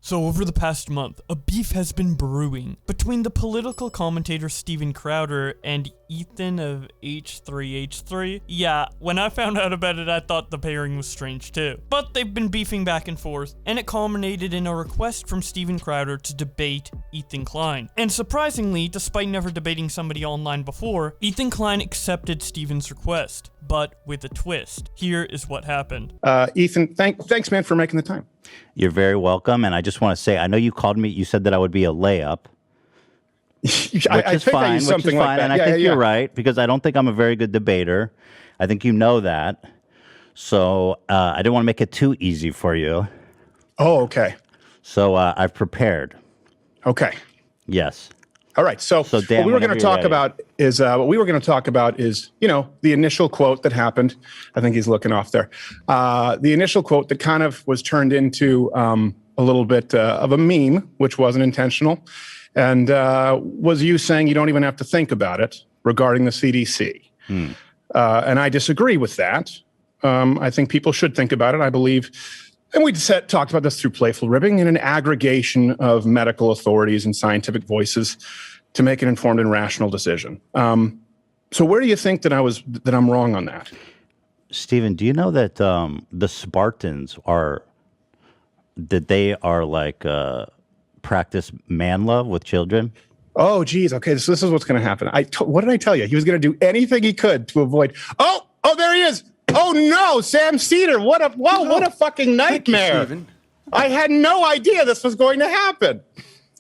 So over the past month, a beef has been brewing between the political commentator Steven Crowder and Ethan of H3H3. Yeah, when I found out about it, I thought the pairing was strange too. But they've been beefing back and forth, and it culminated in a request from Steven Crowder to debate Ethan Klein. And surprisingly, despite never debating somebody online before, Ethan Klein accepted Steven's request, but with a twist. Here is what happened. Ethan, thanks, man, for making the time. You're very welcome, and I just want to say, I know you called me, you said that I would be a layup, which is fine, and I think you're right, because I don't think I'm a very good debater. I think you know that. So I didn't want to make it too easy for you. Oh, okay. So I've prepared. Okay. Yes. All right. So Dan, what we were going to talk about is the initial quote that happened. I think he's looking off there. The initial quote that kind of was turned into a little bit of a meme, which wasn't intentional, and was you saying you don't even have to think about it regarding the CDC. And I disagree with that. I think people should think about it. I believe, and we talked about this through playful ribbing, in an aggregation of medical authorities and scientific voices to make an informed and rational decision. So where do you think that I'm wrong on that? Stephen, do you know that the Spartans are like practice man love with children? Oh, geez. Okay, so this is what's going to happen. What did I tell you? He was going to do anything he could to avoid. Oh, there he is. Oh no, Sam Seder. What a fucking nightmare. Thank you, I had no idea this was going to happen.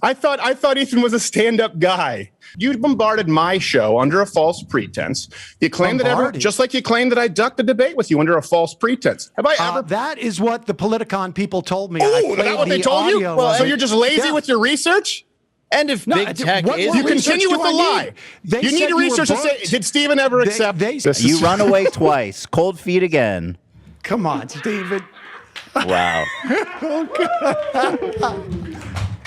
I thought Ethan was a stand-up guy. You bombarded my show under a false pretense. You claimed just like you claimed that I ducked a debate with you under a false pretense. Have I ever? That is what the Politicon people told me. Oh, is that what they told you? Well, so you're just lazy with your research? And if big tech is... You continue with the lie. You need to research and say, did Stephen ever accept this? You run away twice. Cold feet again. Come on, Stephen. Wow.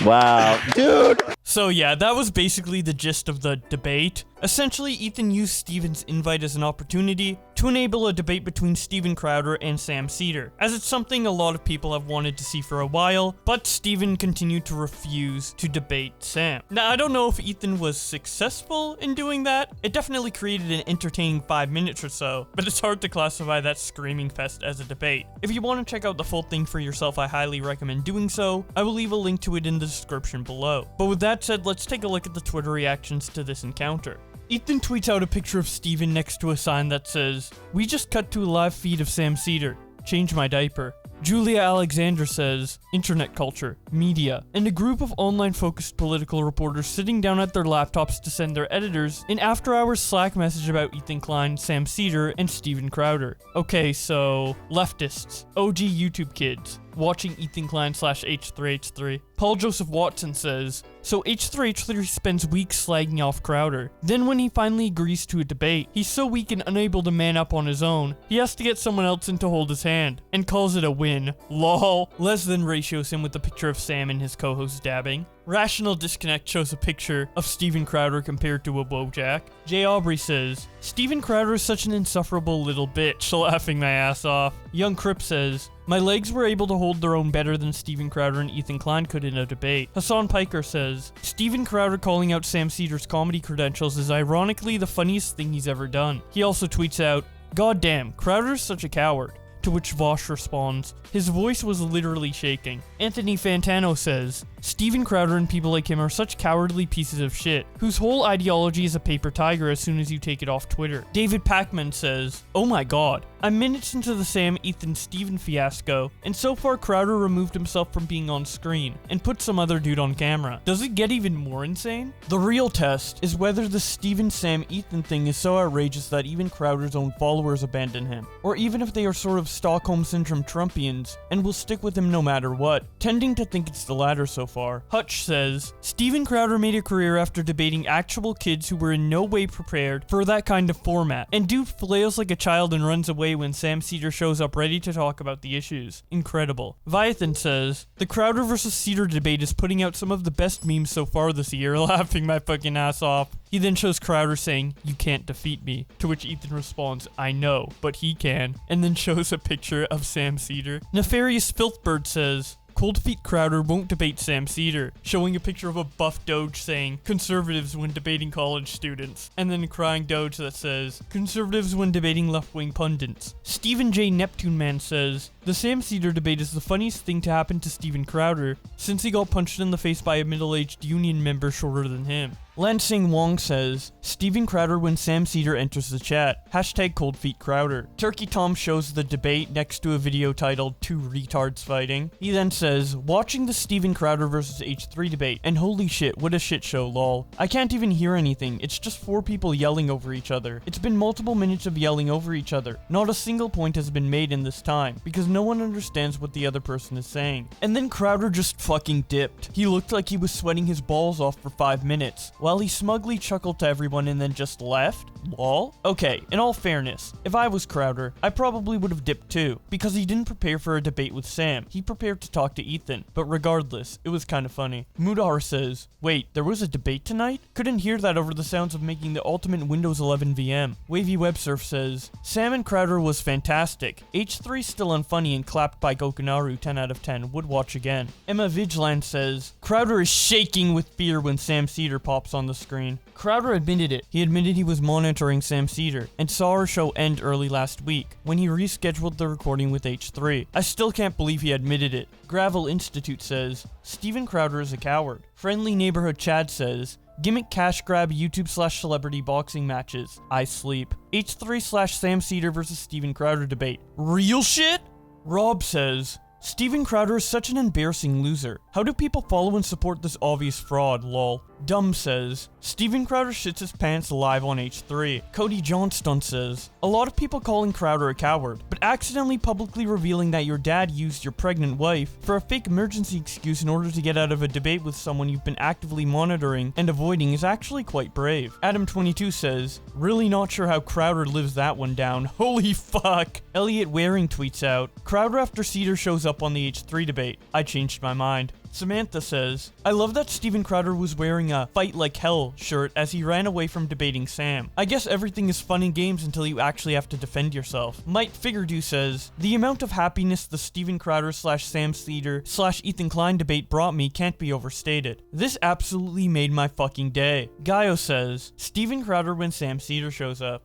Wow, dude. So yeah, that was basically the gist of the debate. Essentially, Ethan used Steven's invite as an opportunity to enable a debate between Steven Crowder and Sam Seder, as it's something a lot of people have wanted to see for a while, but Steven continued to refuse to debate Sam. Now, I don't know if Ethan was successful in doing that. It definitely created an entertaining 5 minutes or so, but it's hard to classify that screaming fest as a debate. If you want to check out the full thing for yourself, I highly recommend doing so. I will leave a link to it in the description below. But with that said, let's take a look at the Twitter reactions to this encounter. Ethan tweets out a picture of Steven next to a sign that says, "We just cut to a live feed of Sam Seder. Change my diaper." Julia Alexander says, "Internet culture, media, and a group of online-focused political reporters sitting down at their laptops to send their editors an after-hours Slack message about Ethan Klein, Sam Seder, and Steven Crowder." Okay, so leftists, OG YouTube kids, watching Ethan Klein / H3H3. Paul Joseph Watson says, "So H3H3 spends weeks slagging off Crowder. Then when he finally agrees to a debate, he's so weak and unable to man up on his own, he has to get someone else in to hold his hand, and calls it a win. Lol." Les then ratios him with a picture of Sam and his co-host dabbing. Rational Disconnect shows a picture of Steven Crowder compared to a Bojack. Jay Aubrey says, "Steven Crowder is such an insufferable little bitch," laughing my ass off. Young Crip says, "My legs were able to hold their own better than Steven Crowder and Ethan Klein could in a debate." Hassan Piker says, "Steven Crowder calling out Sam Seder's comedy credentials is ironically the funniest thing he's ever done." He also tweets out, "God damn, Crowder's such a coward." To which Vosh responds, "His voice was literally shaking." Anthony Fantano says, "Steven Crowder and people like him are such cowardly pieces of shit, whose whole ideology is a paper tiger as soon as you take it off Twitter." David Packman says, "Oh my god, I'm minutes into the Sam, Ethan, Steven fiasco, and so far Crowder removed himself from being on screen and put some other dude on camera. Does it get even more insane? The real test is whether the Steven, Sam, Ethan thing is so outrageous that even Crowder's own followers abandon him, or even if they are sort of Stockholm Syndrome Trumpians and will stick with him no matter what, tending to think it's the latter so far." Hutch says, "Steven Crowder made a career after debating actual kids who were in no way prepared for that kind of format, and dude flails like a child and runs away when Sam Seder shows up ready to talk about the issues. Incredible." Viathan says, "The Crowder versus Seder debate is putting out some of the best memes so far this year," laughing my fucking ass off. He then shows Crowder saying, "You can't defeat me," to which Ethan responds, "I know, but he can," and then shows a picture of Sam Seder. Nefarious Filthbird says, Cold Feet Crowder won't debate Sam Seder, showing a picture of a buff Doge saying, conservatives when debating college students, and then a crying Doge that says, conservatives when debating left-wing pundits. Stephen J. Neptune Man says, the Sam Seder debate is the funniest thing to happen to Steven Crowder since he got punched in the face by a middle-aged union member shorter than him. Lansing Wong says, Steven Crowder when Sam Seder enters the chat. Hashtag Cold Feet Crowder. Turkey Tom shows the debate next to a video titled Two Retards Fighting. He then says, watching the Steven Crowder versus H3 debate, and holy shit, what a shit show, lol. I can't even hear anything, it's just 4 people yelling over each other. It's been multiple minutes of yelling over each other. Not a single point has been made in this time, because no one understands what the other person is saying. And then Crowder just fucking dipped. He looked like he was sweating his balls off for 5 minutes. While he smugly chuckled to everyone and then just left? Lol? Okay, in all fairness, if I was Crowder, I probably would have dipped too, because he didn't prepare for a debate with Sam. He prepared to talk to Ethan, but regardless, it was kind of funny. Mudar says, wait, there was a debate tonight? Couldn't hear that over the sounds of making the ultimate Windows 11 VM. Wavy Websurf says, Sam and Crowder was fantastic. H3 still unfunny and clapped by Gokunaru 10 out of 10. Would watch again. Emma Vigeland says, Crowder is shaking with fear when Sam Seder pops on the screen. Crowder admitted it. He admitted he was monitoring Sam Seder and saw our show end early last week when he rescheduled the recording with H3. I still can't believe he admitted it. Gravel Institute says, Steven Crowder is a coward. Friendly Neighborhood Chad says, gimmick cash grab YouTube/celebrity boxing matches. I sleep. H3/Sam Seder versus Steven Crowder debate. Real shit? Rob says, Steven Crowder is such an embarrassing loser. How do people follow and support this obvious fraud, lol? Dumb says, Steven Crowder shits his pants live on H3. Cody Johnston says, a lot of people calling Crowder a coward, but accidentally publicly revealing that your dad used your pregnant wife for a fake emergency excuse in order to get out of a debate with someone you've been actively monitoring and avoiding is actually quite brave. Adam22 says, really not sure how Crowder lives that one down. Holy fuck. Elliot Waring tweets out, Crowder after Seder shows up on the H3 debate. I changed my mind. Samantha says, I love that Steven Crowder was wearing a fight like hell shirt as he ran away from debating Sam. I guess everything is fun and games until you actually have to defend yourself. Mike Figuredo says, the amount of happiness the Steven Crowder/Sam Seder/Ethan Klein debate brought me can't be overstated. This absolutely made my fucking day. Gaio says, Steven Crowder when Sam Seder shows up.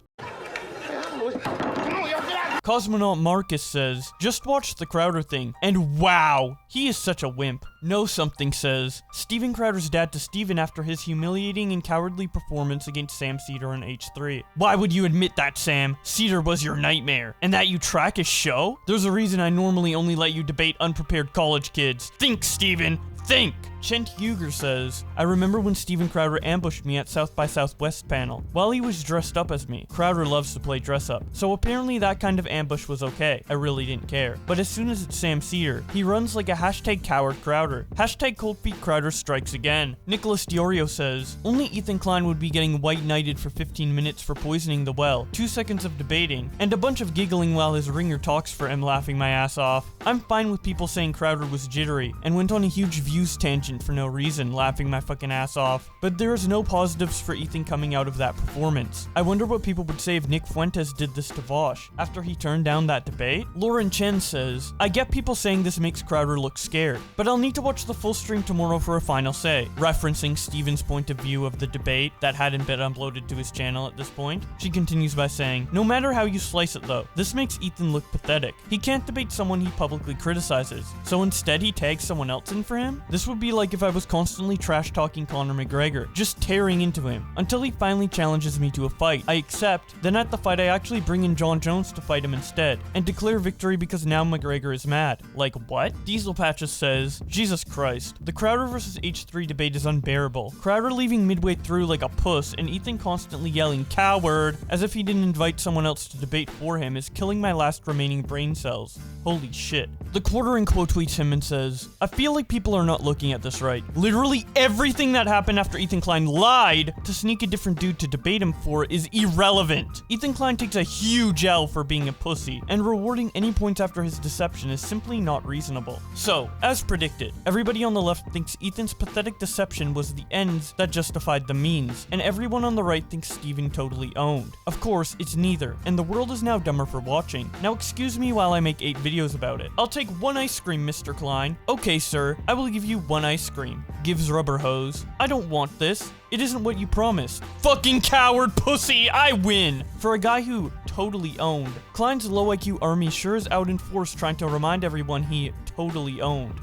Cosmonaut Marcus says, just watch the Crowder thing, and wow, he is such a wimp. Know Something says, Steven Crowder's dad to Steven after his humiliating and cowardly performance against Sam Seder on H3. Why would you admit that, Sam? Seder was your nightmare, and that you track his show? There's a reason I normally only let you debate unprepared college kids. Think, Steven! Think! Chent Huger says, I remember when Steven Crowder ambushed me at South by Southwest panel. While he was dressed up as me, Crowder loves to play dress up, so apparently that kind of ambush was okay. I really didn't care. But as soon as it's Sam Seder, he runs like a hashtag coward Crowder. Hashtag Cold Feet Crowder strikes again. Nicholas Diorio says, only Ethan Klein would be getting white knighted for 15 minutes for poisoning the well, 2 seconds of debating, and a bunch of giggling while his ringer talks for him laughing my ass off. I'm fine with people saying Crowder was jittery, and went on a huge views tangent for no reason, laughing my fucking ass off. But there is no positives for Ethan coming out of that performance. I wonder what people would say if Nick Fuentes did this to Vosh after he turned down that debate. Lauren Chen says, I get people saying this makes Crowder look scared, but I'll need to watch the full stream tomorrow for a final say. Referencing Steven's point of view of the debate that hadn't been uploaded to his channel at this point, she continues by saying, no matter how you slice it though, this makes Ethan look pathetic. He can't debate someone he publicly criticizes, so instead he tags someone else in for him? This would be like if I was constantly trash-talking Conor McGregor, just tearing into him, until he finally challenges me to a fight. I accept, then at the fight I actually bring in John Jones to fight him instead, and declare victory because now McGregor is mad. Like what? Diesel Patches says, Jesus Christ, the Crowder versus H3 debate is unbearable. Crowder leaving midway through like a puss, and Ethan constantly yelling, coward, as if he didn't invite someone else to debate for him is killing my last remaining brain cells. Holy shit. The Quarter in quote tweets him and says, I feel like people are not looking at this this right. Literally everything that happened after Ethan Klein lied to sneak a different dude to debate him for is irrelevant. Ethan Klein takes a huge L for being a pussy, and rewarding any points after his deception is simply not reasonable. So, as predicted, everybody on the left thinks Ethan's pathetic deception was the ends that justified the means, and everyone on the right thinks Steven totally owned. Of course, it's neither, and the world is now dumber for watching. Now excuse me while I make 8 videos about it. I'll take 1 ice cream, Mr. Klein. Okay, sir, I will give you 1 ice cream. Gives rubber hose. I don't want this. It isn't what you promised. Fucking coward pussy, I win! For a guy who totally owned, Klein's low IQ army sure is out in force trying to remind everyone he totally owned.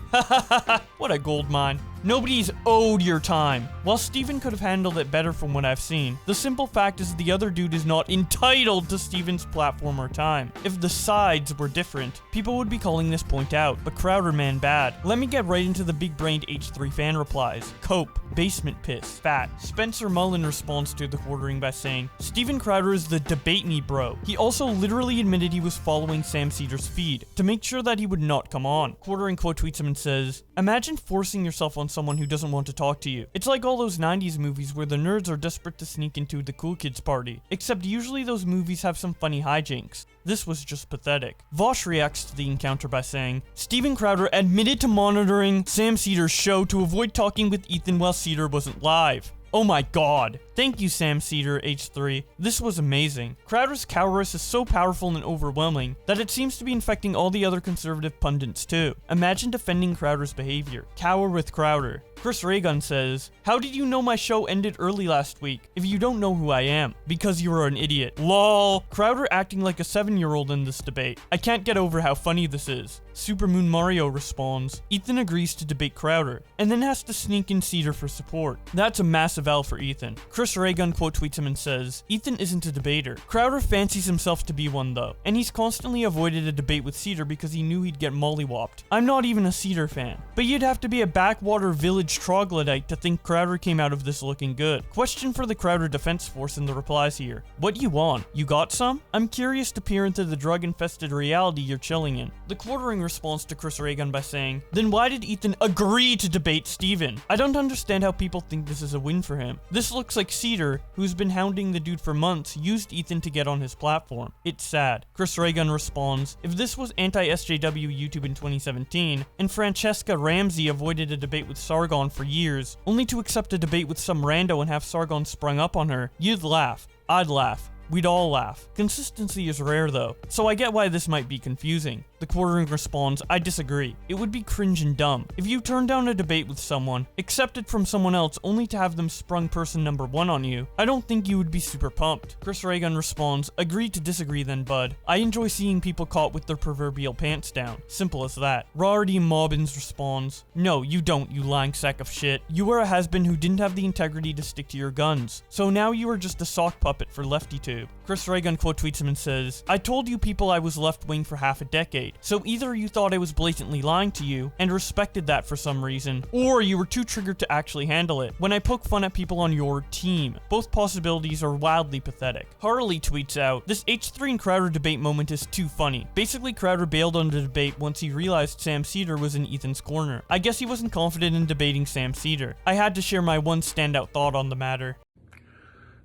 What a gold mine. Nobody's owed your time. While Steven could have handled it better from what I've seen, the simple fact is the other dude is not entitled to Steven's platform or time. If the sides were different, people would be calling this point out, but Crowder man bad. Let me get right into the big-brained H3 fan replies. Cope, basement piss, fat. Spencer Mullen responds to the quartering by saying, Steven Crowder is the debate me bro. He also literally admitted he was following Sam Seder's feed to make sure that he would not come on. Quartering quote tweets him and says, imagine forcing yourself on someone who doesn't want to talk to you. It's like all those 90s movies where the nerds are desperate to sneak into the cool kids party. Except usually those movies have some funny hijinks. This was just pathetic. Vosh reacts to the encounter by saying, Steven Crowder admitted to monitoring Sam Seder's show to avoid talking with Ethan while Seder wasn't live. Oh my god. Thank you, Sam Seder, H3. This was amazing. Crowder's cowardice is so powerful and overwhelming that it seems to be infecting all the other conservative pundits too. Imagine defending Crowder's behavior. Cower with Crowder. Chris Raygun says, how did you know my show ended early last week if you don't know who I am? Because you are an idiot. LOL. Crowder acting like a 7-year-old in this debate. I can't get over how funny this is. Supermoon Mario responds, Ethan agrees to debate Crowder, and then has to sneak in Seder for support. That's a massive L for Ethan. Chris Raygun quote tweets him and says, Ethan isn't a debater. Crowder fancies himself to be one though, and he's constantly avoided a debate with Seder because he knew he'd get mollywopped. I'm not even a Seder fan, but you'd have to be a backwater village troglodyte to think Crowder came out of this looking good. Question for the Crowder defense force in the replies here. What you want? You got some? I'm curious to peer into the drug-infested reality you're chilling in. The quartering responds to Chris Raygun by saying, then why did Ethan agree to debate Steven? I don't understand how people think this is a win for him. This looks like Seder, who's been hounding the dude for months, used Ethan to get on his platform. It's sad. Chris Raygun responds, if this was anti-SJW YouTube in 2017, and Francesca Ramsey avoided a debate with Sargon for years, only to accept a debate with some rando and have Sargon sprung up on her, you'd laugh. I'd laugh. We'd all laugh. Consistency is rare though, so I get why this might be confusing. The quartering responds, I disagree. It would be cringe and dumb. If you turn down a debate with someone, accept it from someone else only to have them sprung person number 1 on you, I don't think you would be super pumped. Chris Raygun responds, agree to disagree then, bud. I enjoy seeing people caught with their proverbial pants down. Simple as that. Rarity Mobbins responds, no, you don't, you lying sack of shit. You were a has-been who didn't have the integrity to stick to your guns. So now you are just a sock puppet for LeftyTube. Chris Raygun quote tweets him and says, I told you people I was left-wing for half a decade. So either you thought I was blatantly lying to you and respected that for some reason, or you were too triggered to actually handle it when I poke fun at people on your team. Both possibilities are wildly pathetic. Harley tweets out, this H3 and Crowder debate moment is too funny. Basically, Crowder bailed on the debate once he realized Sam Seder was in Ethan's corner. I guess he wasn't confident in debating Sam Seder. I had to share my one standout thought on the matter.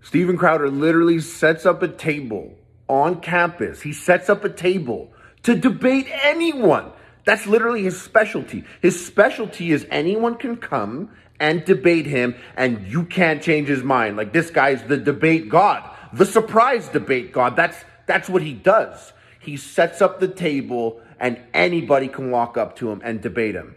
Steven Crowder literally sets up a table on campus. He sets up a table to debate anyone. That's literally his specialty. His specialty is anyone can come and debate him, and you can't change his mind. Like, this guy's the debate god, the surprise debate god. That's what he does. He sets up the table, and anybody can walk up to him and debate him.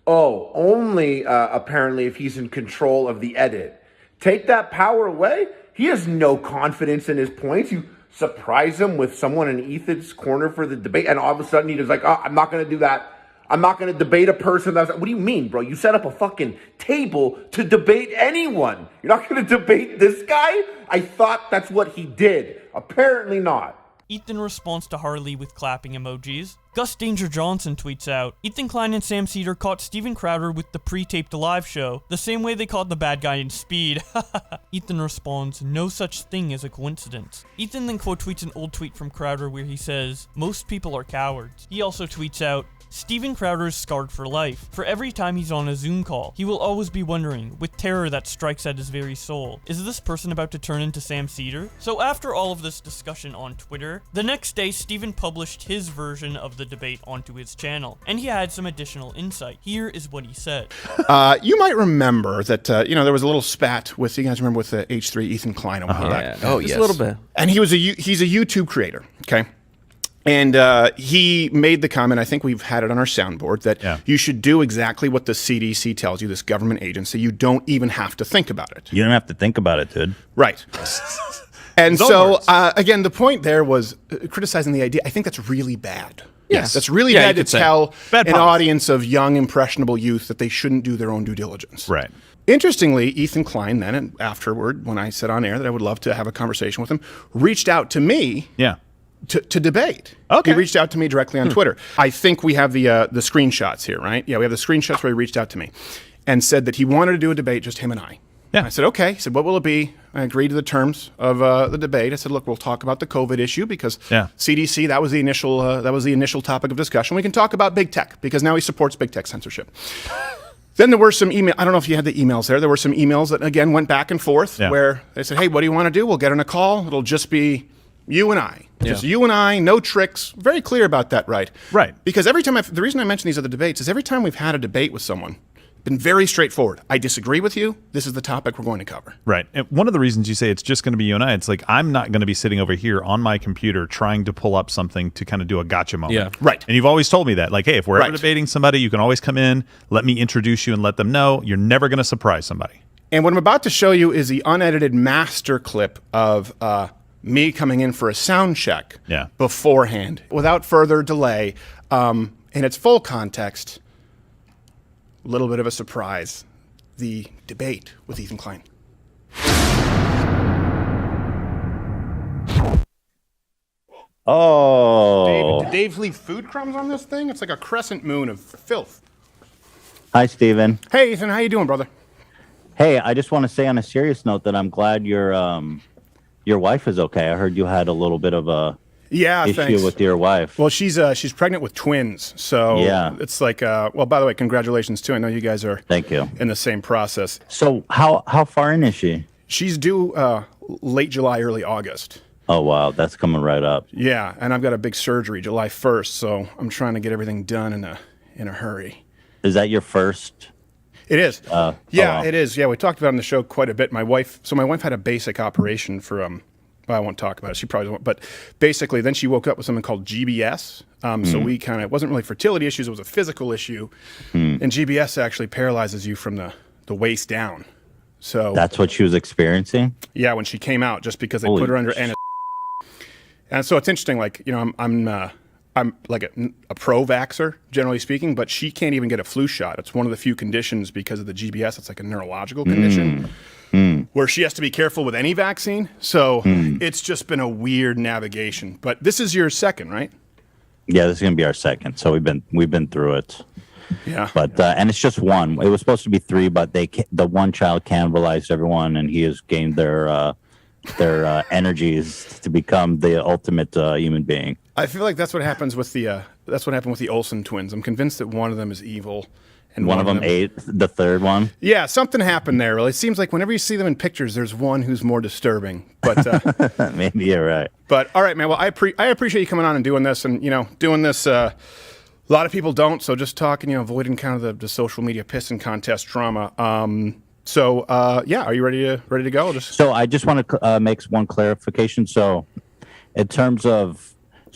Oh, only apparently if he's in control of the edit. Take that power away. He has no confidence in his points. You surprise him with someone in Ethan's corner for the debate, and all of a sudden he's like, oh, I'm not going to do that. I'm not going to debate a person that's... What do you mean, bro? You set up a fucking table to debate anyone. You're not going to debate this guy? I thought that's what he did. Apparently not. Ethan responds to Harley with clapping emojis. Gus Danger Johnson tweets out, Ethan Klein and Sam Seder caught Steven Crowder with the pre-taped live show, the same way they caught the bad guy in Speed. Ethan responds, no such thing as a coincidence. Ethan then quote tweets an old tweet from Crowder where he says, most people are cowards. He also tweets out, Steven Crowder is scarred for life. For every time he's on a Zoom call, he will always be wondering, with terror that strikes at his very soul, is this person about to turn into Sam Seder? So after all of this discussion on Twitter, the next day Steven published his version of the debate onto his channel, and he had some additional insight. Here is what he said. You might remember that, there was a little spat with, you guys remember with the H3 Ethan Klein a while back. Oh, yes. A little bit. And he's a YouTube creator, okay? And he made the comment, I think we've had it on our soundboard, that you should do exactly what the CDC tells you, this government agency. You don't even have to think about it. You don't have to think about it, dude. Right. And so, again, the point there was criticizing the idea. I think that's really bad. Yes. That's really bad to tell an audience of young, impressionable youth that they shouldn't do their own due diligence. Right. Interestingly, Ethan Klein then, and afterward, when I said on air that I would love to have a conversation with him, reached out to me to debate. Okay. He reached out to me directly on Twitter. I think we have the screenshots here, right? Yeah, we have the screenshots where he reached out to me and said that he wanted to do a debate, just him and I. Yeah. And I said, okay. He said, what will it be? I agreed to the terms of the debate. I said, look, we'll talk about the COVID issue because CDC, that was the initial topic of discussion. We can talk about big tech because now he supports big tech censorship. Then there were some emails. I don't know if you had the emails there. There were some emails that, again, went back and forth where they said, hey, what do you want to do? We'll get on a call. It'll just be you and I. Just you and I, no tricks. Very clear about that, right? Right. Because every time the reason I mention these other debates is every time we've had a debate with someone, been very straightforward. I disagree with you. This is the topic we're going to cover. Right. And one of the reasons you say it's just going to be you and I, it's like I'm not going to be sitting over here on my computer trying to pull up something to kind of do a gotcha moment. Yeah. Right. And you've always told me that. Like, hey, if we're ever debating somebody, you can always come in, let me introduce you and let them know. You're never going to surprise somebody. And what I'm about to show you is the unedited master clip of me coming in for a sound check beforehand. Without further delay, in its full context, a little bit of a surprise, the debate with Ethan Klein. Oh. Did Dave leave food crumbs on this thing? It's like a crescent moon of filth. Hi, Steven. Hey, Ethan. How you doing, brother? Hey, I just want to say on a serious note that I'm glad your wife is okay. I heard you had a little bit of a issue with your wife. Well, she's pregnant with twins, so it's like well, by the way, congratulations too. I know you guys are in the same process. So how far in is she? She's due late July, early August. Oh wow, that's coming right up. Yeah, and I've got a big surgery July 1st, so I'm trying to get everything done in a hurry. Is that your first? It is. It is. Yeah, we talked about it on the show quite a bit. My wife had a basic operation for well, I won't talk about it. She probably won't. But basically, then she woke up with something called GBS. So we it wasn't really fertility issues. It was a physical issue. And GBS actually paralyzes you from the waist down. So that's what she was experiencing? Yeah, when she came out, just because they put her under anesthesia. And so it's interesting, like, I'm like a pro-vaxxer, generally speaking, but she can't even get a flu shot. It's one of the few conditions because of the GBS. It's like a neurological condition where she has to be careful with any vaccine. So it's just been a weird navigation. But this is your second, right? Yeah, this is going to be our second. So we've been through it. Yeah. But and it's just one. It was supposed to be three, but the one child cannibalized everyone, and he has gained their energies to become the ultimate human being. I feel like that's what happens with that's what happened with the Olsen twins. I'm convinced that one of them is evil, and one of them ate the third one. Yeah, something happened there. Well, it seems like whenever you see them in pictures, there's one who's more disturbing. But maybe you're right. But all right, man. Well, I appreciate you coming on and doing this, and doing this. A lot of people don't, so just talking, avoiding kind of the social media pissing contest drama. So are you ready to go? So I just want to make one clarification. So in terms of,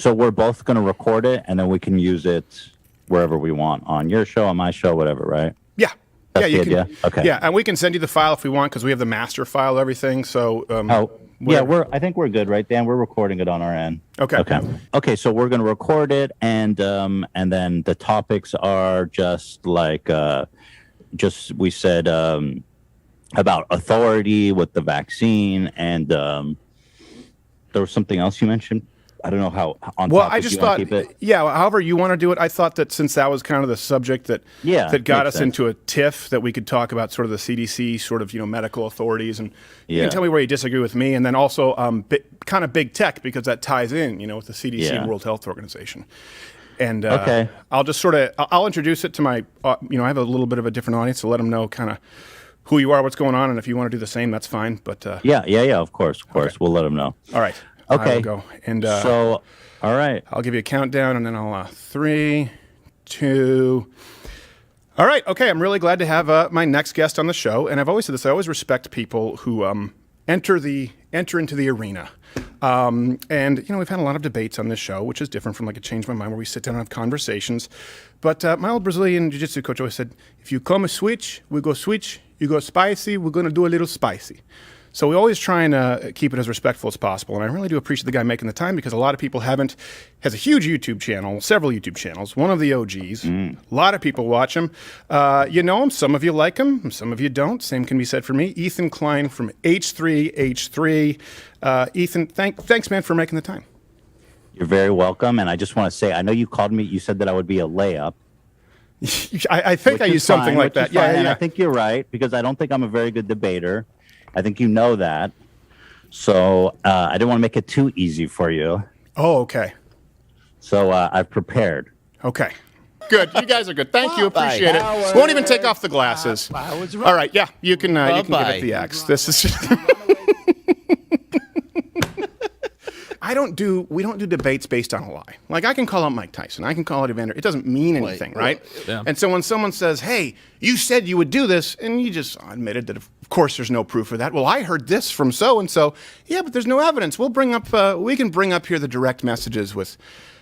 we're both going to record it and then we can use it wherever we want, on your show, on my show, whatever, right? Yeah. That's you the idea? Okay. Yeah, and we can send you the file if we want because we have the master file, everything. So I think we're good, right, Dan? We're recording it on our end. Okay. So we're going to record it, and then the topics are just like we said. About authority with the vaccine, and there was something else you mentioned. I don't know how on well, topic I just you thought, keep it. Yeah, however you want to do it. I thought that since that was kind of the subject that got us into a tiff, that we could talk about sort of the CDC, sort of medical authorities, and you can tell me where you disagree with me, and then also kind of big tech because that ties in, with the CDC and World Health Organization. And okay. I'll just sort of I'll introduce it to my I have a little bit of a different audience to let them know kind of who you are, what's going on, and if you want to do the same, that's fine. But yeah, of course, okay. We'll let them know. All right. Okay. I will go. And so, all right. I'll give you a countdown, and then I'll 3, 2. All right. Okay. I'm really glad to have my next guest on the show, and I've always said this. I always respect people who enter into the arena. And we've had a lot of debates on this show, which is different from like a Change My Mind, where we sit down and have conversations. But my old Brazilian jiu-jitsu coach always said, if you come a switch, we go switch. You go spicy, we're going to do a little spicy. So we always try and keep it as respectful as possible. And I really do appreciate the guy making the time, because a lot of people has a huge YouTube channel, several YouTube channels, one of the OGs. A lot of people watch him. You know him, some of you like him, some of you don't. Same can be said for me. Ethan Klein from H3H3. Ethan, thanks, man, for making the time. You're very welcome. And I just want to say, I know you called me, you said that I would be a layup. I think I used something like that. Yeah. And I think you're right, because I don't think I'm a very good debater. I think you know that. So I didn't want to make it too easy for you. Oh, okay. So I've prepared. Okay. Good. You guys are good. Thank you. Appreciate it. Won't even take off the glasses. All right. Yeah. You can give it the X. This is just... we don't do debates based on a lie. Like, I can call out Mike Tyson. I can call out Evander. It doesn't mean anything, right? Yeah. And so when someone says, hey, you said you would do this, and you just admitted that, of course, there's no proof of that. Well, I heard this from so-and-so. Yeah, but there's no evidence. We can bring up here the direct messages with,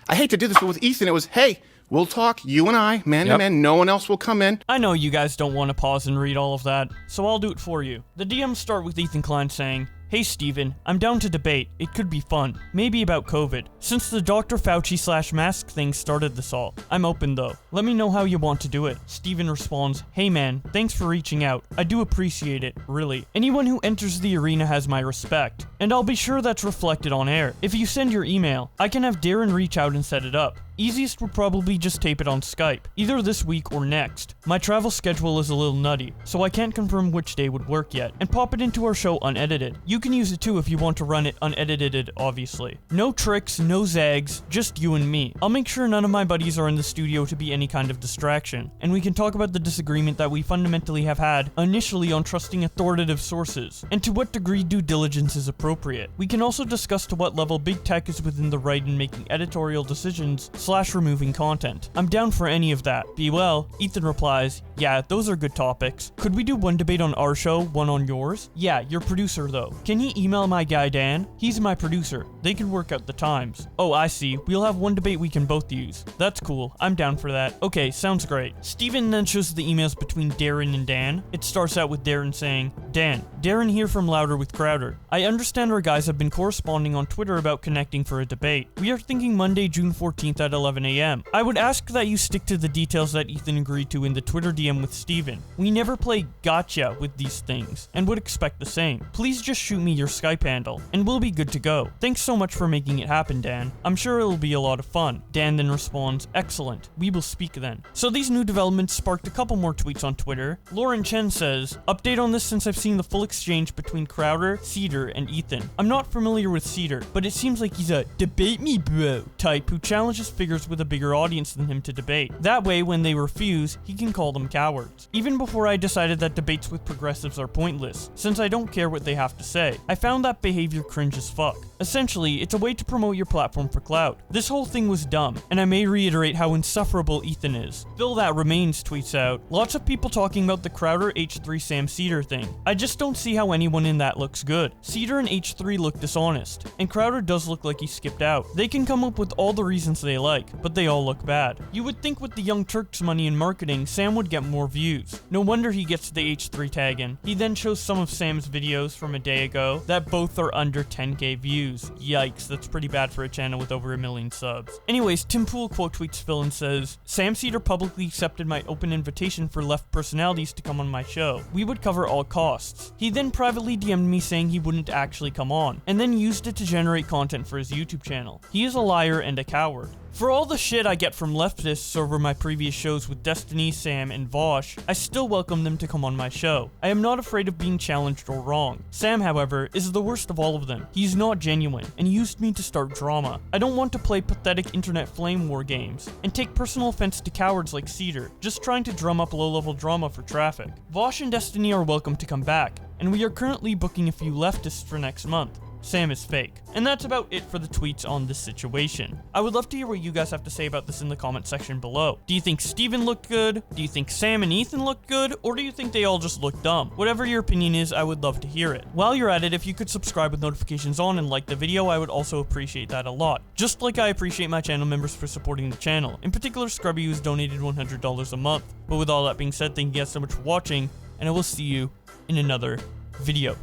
I hate to do this, but with Ethan, it was, hey, we'll talk, you and I, man to man. No one else will come in. I know you guys don't want to pause and read all of that, so I'll do it for you. The DMs start with Ethan Klein saying, hey Steven, I'm down to debate. It could be fun. Maybe about COVID. Since the Dr. Fauci/mask thing started this all. I'm open though. Let me know how you want to do it. Steven responds, hey man, thanks for reaching out. I do appreciate it, really. Anyone who enters the arena has my respect. And I'll be sure that's reflected on air. If you send your email, I can have Darren reach out and set it up. Easiest would probably just tape it on Skype, either this week or next. My travel schedule is a little nutty, so I can't confirm which day would work yet, and pop it into our show unedited. You can use it too if you want to run it unedited, obviously. No tricks, no zags, just you and me. I'll make sure none of my buddies are in the studio to be any kind of distraction, and we can talk about the disagreement that we fundamentally have had initially on trusting authoritative sources, and to what degree due diligence is appropriate. We can also discuss to what level big tech is within the right in making editorial decisions / removing content. I'm down for any of that. Be well. Ethan replies, yeah, those are good topics. Could we do one debate on our show, one on yours? Yeah, your producer though. Can you email my guy Dan? He's my producer. They can work out the times. Oh, I see. We'll have one debate we can both use. That's cool. I'm down for that. Okay, sounds great. Steven then shows the emails between Darren and Dan. It starts out with Darren saying, Dan, Darren here from Louder with Crowder. I understand our guys have been corresponding on Twitter about connecting for a debate. We are thinking Monday, June 14th at 11 a.m. I would ask that you stick to the details that Ethan agreed to in the Twitter DM with Steven. We never play gotcha with these things, and would expect the same. Please just shoot me your Skype handle, and we'll be good to go. Thanks so much for making it happen, Dan. I'm sure it'll be a lot of fun. Dan then responds, excellent. We will speak then. So these new developments sparked a couple more tweets on Twitter. Lauren Chen says, update on this since I've seen the full exchange between Crowder, Seder, and Ethan. I'm not familiar with Seder, but it seems like he's a debate me bro type who challenges figures with a bigger audience than him to debate. That way, when they refuse, he can call them cowards. Even before I decided that debates with progressives are pointless, since I don't care what they have to say, I found that behavior cringe as fuck. Essentially, it's a way to promote your platform for clout. This whole thing was dumb, and I may reiterate how insufferable Ethan is. Phil That Remains tweets out, lots of people talking about the Crowder H3 Sam Seder thing. I just don't see how anyone in that looks good. Seder and H3 look dishonest, and Crowder does look like he skipped out. They can come up with all the reasons they like, but they all look bad. You would think with the Young Turks money in marketing, Sam would get more views. No wonder he gets the H3 tag in. He then shows some of Sam's videos from a day ago that both are under 10k views. Yikes, that's pretty bad for a channel with over 1 million subs. Anyways, Tim Pool quote tweets Phil and says, Sam Seder publicly accepted my open invitation for left personalities to come on my show. We would cover all costs. He then privately DM'd me saying he wouldn't actually come on, and then used it to generate content for his YouTube channel. He is a liar and a coward. For all the shit I get from leftists over my previous shows with Destiny, Sam, and Vosh, I still welcome them to come on my show. I am not afraid of being challenged or wrong. Sam, however, is the worst of all of them. He's not genuine, and used me to start drama. I don't want to play pathetic internet flame war games, and take personal offense to cowards like Seder, just trying to drum up low-level drama for traffic. Vosh and Destiny are welcome to come back, and we are currently booking a few leftists for next month. Sam is fake. And that's about it for the tweets on this situation. I would love to hear what you guys have to say about this in the comment section below. Do you think Steven looked good? Do you think Sam and Ethan looked good? Or do you think they all just look dumb? Whatever your opinion is, I would love to hear it. While you're at it, if you could subscribe with notifications on and like the video, I would also appreciate that a lot. Just like I appreciate my channel members for supporting the channel, in particular Scrubby, who's donated $100 a month. But with all that being said, thank you guys so much for watching, and I will see you in another video.